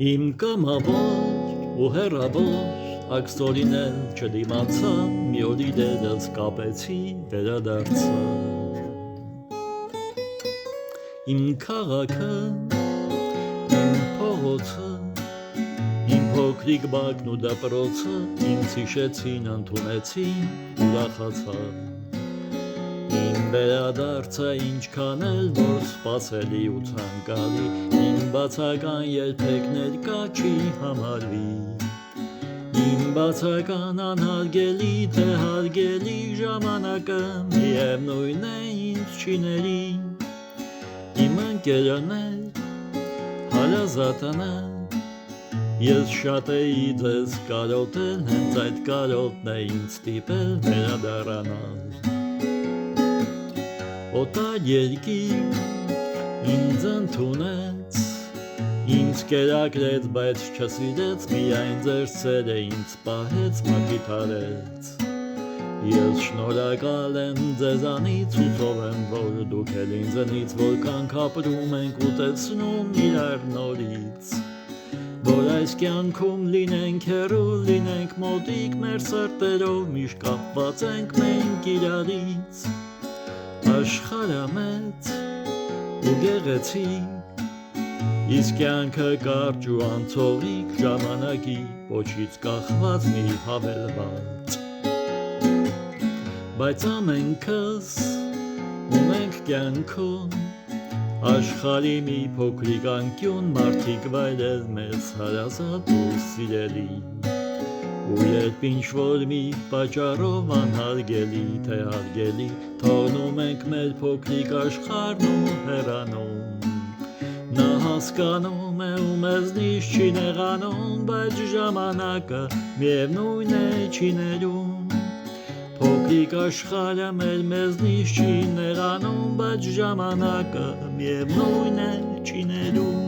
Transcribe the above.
Իմ կամավոր ու հեռավոր ակստորինել չդիմացա մի օր իրերս կապեցի վերադարձա Իմ քաղաքը իմ փողոցը իմ փոքրիկ բակն ու դպրոցը ինձ հիշեցին ընդունեցին ուրախացա Իմ վերադարձը ինչքան էլ որ սպասելի ու ցանկալի Իմ բացական երբեք ներկա չի համարվի Իմ բացական անհարգելի թե հարգելի ժամանակը միևնույն է ինձ չի ների Իմ ընկերն էր հարազատն է Ես շատ էի ձեզ կարոտել հենց այդ կարոտն է ինձ ստիպել վերադառնալ Օտար երկիր ինձ ընդունեց Ինձ կերակրեց, բայց չսիրեց Միայն ձեր սերը ինձ պահեց, մխիթարեց Ես շնորհակալ եմ ձեզանից Հուսով եմ, որ դուք էլ ինձնից Որքանք ապրում ենք ու տեսնում իրար նորից Որ այս կյանքում լինենք հեռու Լինենք մոտիկ մեր սրտերով Միշտ կապված ենք մենք իրարից Աշխարհը մեծ ու գեղեցիկ Իսկ կյանքը կարճ ու անցողիկ Ժամանակի պոչից կախված մի հավելված Բայց ամենքս ունենք կյանքում Աշխարհի մի փոքրիկ անկյուն Մարդիկ վայրել մեզ հարազատ ու սիրելի Ու երբ ինչ-որ մի պատճառով անհարգելի թե հարգելի Թողնում ենք մեր փոքրիկ աշխարհն ու հեռանում Նա հասկանում է ու մեզնից չի նեղանում Բայց ժամանակը միևնույն է չի ներում Փոքրիկ աշխարհը մեր մեզնից չի նեղանում Բայց ժամանակը միևնույն է չի ներում